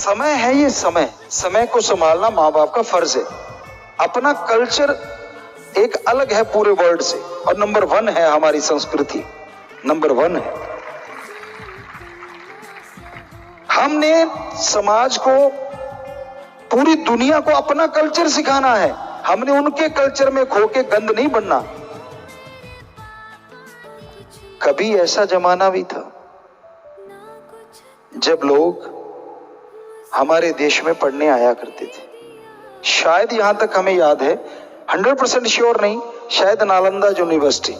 समय है ये समय को संभालना माँ बाप का फर्ज है। अपना कल्चर एक अलग है पूरे वर्ल्ड से, और नंबर 1 है हमारी संस्कृति, नंबर 1 है। हमने समाज को, पूरी दुनिया को अपना कल्चर सिखाना है। हमने उनके कल्चर में खो के गंद नहीं बनना। कभी ऐसा जमाना भी था जब लोग हमारे देश में पढ़ने आया करते थे। शायद यहां तक हमें याद है, 100% श्योर नहीं, शायद नालंदा यूनिवर्सिटी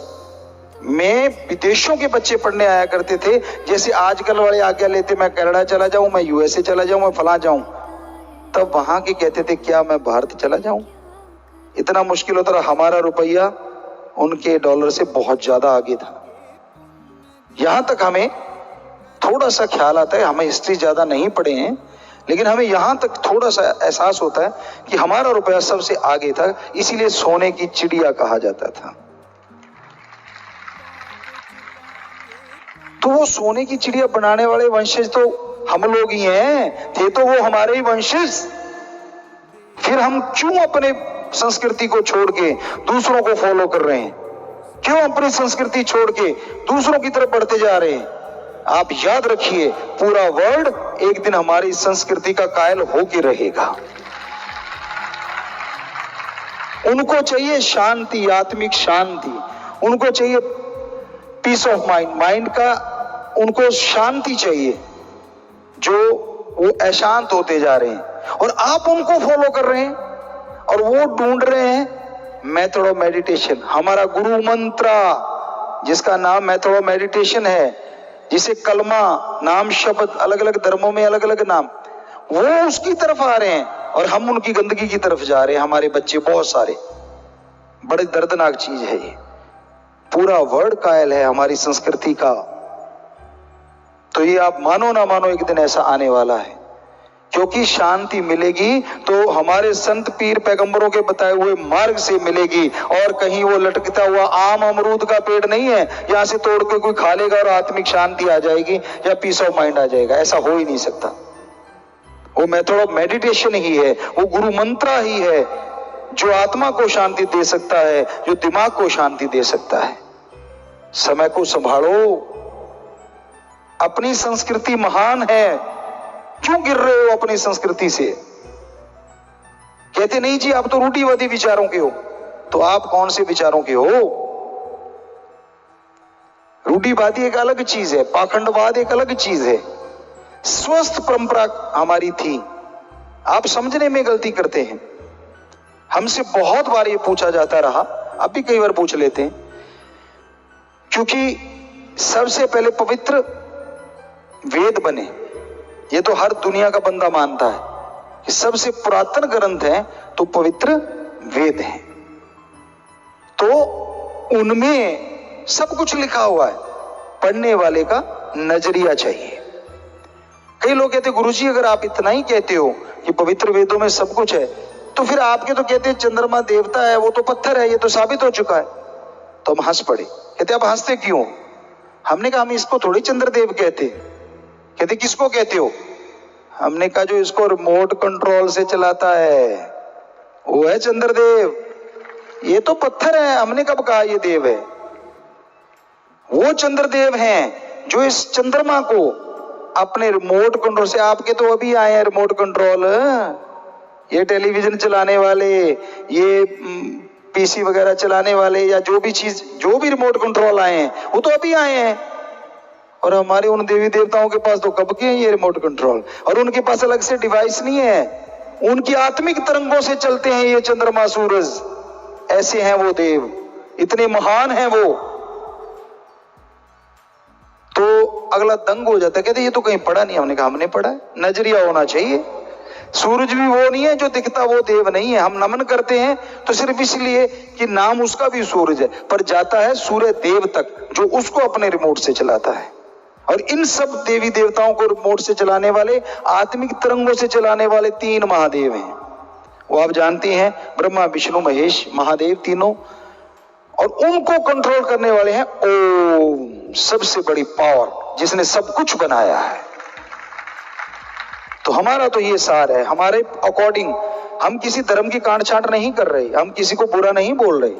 में विदेशों के बच्चे पढ़ने आया करते थे। जैसे आजकल वाले आज्ञा लेते, मैं कनाडा चला जाऊं, मैं यूएसए चला जाऊं, मैं फलां जाऊं, तब वहां के कहते थे क्या मैं भारत चला जाऊं। इतना मुश्किल होता रहा। हमारा रुपया उनके डॉलर से बहुत ज्यादा आगे था। यहां तक हमें थोड़ा सा ख्याल आता है, हमें हिस्ट्री ज्यादा नहीं पढ़े हैं, लेकिन हमें यहां तक थोड़ा सा एहसास होता है कि हमारा रुपया सबसे आगे था, इसीलिए सोने की चिड़िया कहा जाता था। तो वो सोने की चिड़िया बनाने वाले वंशज तो हम लोग ही हैं, थे तो वो हमारे ही वंशज। फिर हम क्यों अपने संस्कृति को छोड़ के दूसरों को फॉलो कर रहे हैं? क्यों अपनी संस्कृति छोड़ के दूसरों की तरफ बढ़ते जा रहे हैं? आप याद रखिए, पूरा वर्ल्ड एक दिन हमारी संस्कृति का कायल होके रहेगा। उनको चाहिए शांति, आत्मिक शांति, उनको चाहिए पीस ऑफ माइंड, माइंड का उनको शांति चाहिए, जो वो अशांत होते जा रहे हैं और आप उनको फॉलो कर रहे हैं और वो ढूंढ रहे हैं मेथड ऑफ मेडिटेशन। हमारा गुरु मंत्र जिसका नाम मेथड ऑफ मेडिटेशन है, जिसे कलमा, नाम, शब्द, अलग अलग धर्मों में अलग अलग नाम, वो उसकी तरफ आ रहे हैं और हम उनकी गंदगी की तरफ जा रहे हैं। हमारे बच्चे बहुत सारे, बड़े दर्दनाक चीज है ये। पूरा वर्ल्ड कायल है हमारी संस्कृति का। तो ये आप मानो ना मानो, एक दिन ऐसा आने वाला है, क्योंकि शांति मिलेगी तो हमारे संत पीर पैगंबरों के बताए हुए मार्ग से मिलेगी, और कहीं वो लटकता हुआ आम अमरूद का पेड़ नहीं है, यहां से तोड़ के कोई खा लेगा और आत्मिक शांति आ जाएगी या पीस ऑफ माइंड आ जाएगा। ऐसा हो ही नहीं सकता। वो मेथड ऑफ मेडिटेशन ही है, वो गुरु मंत्र ही है जो आत्मा को शांति दे सकता है, जो दिमाग को शांति दे सकता है। समय को संभालो, अपनी संस्कृति महान है। क्यों गिर रहे हो अपनी संस्कृति से? कहते नहीं जी आप तो रूढ़िवादी विचारों के हो। तो आप कौन से विचारों के हो? रूढ़िवादी एक अलग चीज है, पाखंडवाद एक अलग चीज है। स्वस्थ परंपरा हमारी थी। आप समझने में गलती करते हैं। हमसे बहुत बार ये पूछा जाता रहा, अब भी कई बार पूछ लेते हैं, क्योंकि सबसे पहले पवित्र वेद बने। ये तो हर दुनिया का बंदा मानता है कि सबसे पुरातन ग्रंथ है तो पवित्र वेद है। तो उनमें सब कुछ लिखा हुआ है। पढ़ने वाले का नजरिया चाहिए। कई लोग कहते गुरुजी अगर आप इतना ही कहते हो कि पवित्र वेदों में सब कुछ है, तो फिर आपके तो कहते हैं चंद्रमा देवता है, वो तो पत्थर है, ये तो साबित हो चुका है। तो हम हंस पड़े। कहते आप हंसते क्यों? हमने कहा हम इसको थोड़ी चंद्रदेव कहते। कहते किसको कहते हो? हमने कहा जो इसको रिमोट कंट्रोल से चलाता है वो है चंद्रदेव, ये तो पत्थर है। हमने कब कहा ये देव है? वो चंद्रदेव हैं जो इस चंद्रमा को अपने रिमोट कंट्रोल से, आपके तो अभी आए हैं रिमोट कंट्रोल, ये टेलीविजन चलाने वाले, ये पीसी वगैरह चलाने वाले, या जो भी चीज, जो भी रिमोट कंट्रोल आए हैं वो तो अभी आए हैं। और हमारे उन देवी देवताओं के पास तो कब के हैं ये रिमोट कंट्रोल, और उनके पास अलग से डिवाइस नहीं है। उनकी आत्मिक तरंगों से चलते हैं ये चंद्रमा सूरज। ऐसे हैं वो देव, इतने महान हैं वो। तो अगला दंग हो जाता है, कहते ये तो कहीं पढ़ा नहीं। हमने कहा हमने पढ़ा है, नजरिया होना चाहिए। सूरज भी वो नहीं है जो दिखता, वो देव नहीं है। हम नमन करते हैं तो सिर्फ इसलिए कि नाम उसका भी सूरज है, पर जाता है सूर्य देव तक जो उसको अपने रिमोट से चलाता है। और इन सब देवी देवताओं को रिमोट से चलाने वाले, आत्मिक तरंगों से चलाने वाले 3 महादेव हैं। वो आप जानती हैं, ब्रह्मा विष्णु महेश महादेव तीनों। और उनको कंट्रोल करने वाले हैं ओम, सबसे बड़ी पावर जिसने सब कुछ बनाया है। तो हमारा तो ये सार है, हमारे अकॉर्डिंग हम किसी धर्म की काट छांट नहीं कर रहे, हम किसी को बुरा नहीं बोल रहे,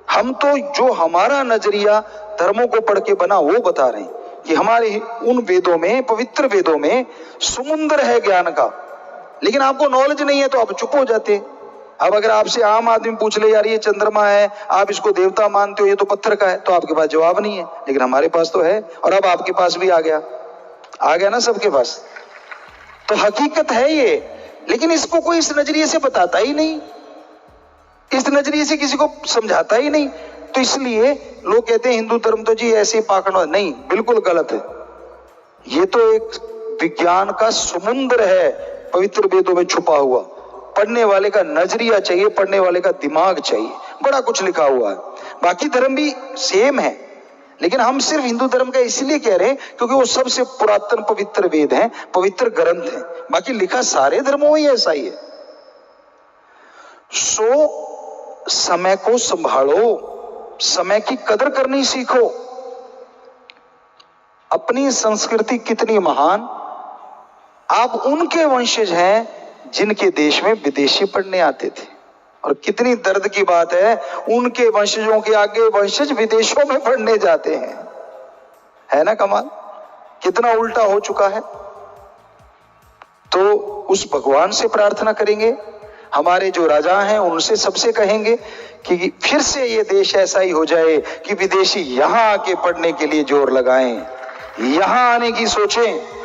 हम तो जो हमारा नजरिया धर्मों को पढ़ के बना वो बता रहे हैं कि हमारे उन वेदों में, पवित्र वेदों में समुद्र है ज्ञान का, लेकिन आपको नॉलेज नहीं है तो आप चुप हो जाते हैं। अब अगर आपसे आम आदमी पूछ ले यार ये चंद्रमा है, आप इसको देवता मानते हो, ये तो पत्थर का है, तो आपके पास जवाब नहीं है, लेकिन हमारे पास तो है, और अब आपके पास भी आ गया ना सबके पास। तो हकीकत है ये, लेकिन इसको कोई इस नजरिए से बताता ही नहीं, इस नजरिए से किसी को समझाता ही नहीं। तो इसलिए लोग कहते हैं हिंदू धर्म तो जी ऐसे ही पाखंड, नहीं, बिल्कुल गलत है। ये तो एक विज्ञान का समुद्र है पवित्र वेदों में छुपा हुआ। पढ़ने वाले का नजरिया चाहिए, पढ़ने वाले का दिमाग चाहिए, बड़ा कुछ लिखा हुआ है। बाकी धर्म भी सेम है, लेकिन हम सिर्फ हिंदू धर्म का इसलिए कह रहे हैं क्योंकि वो सबसे पुरातन पवित्र वेद हैं, पवित्र ग्रंथ हैं। बाकी लिखा सारे धर्मों में ऐसा ही है। सो समय को संभालो, समय की कदर करनी सीखो। अपनी संस्कृति कितनी महान, आप उनके वंशज हैं जिनके देश में विदेशी पढ़ने आते थे, और कितनी दर्द की बात है उनके वंशजों के आगे वंशज विदेशों में पढ़ने जाते हैं, है ना कमाल, कितना उल्टा हो चुका है। तो उस भगवान से प्रार्थना करेंगे, हमारे जो राजा हैं उनसे सबसे कहेंगे कि फिर से ये देश ऐसा ही हो जाए कि विदेशी यहां आके पढ़ने के लिए जोर लगाएं, यहां आने की सोचें।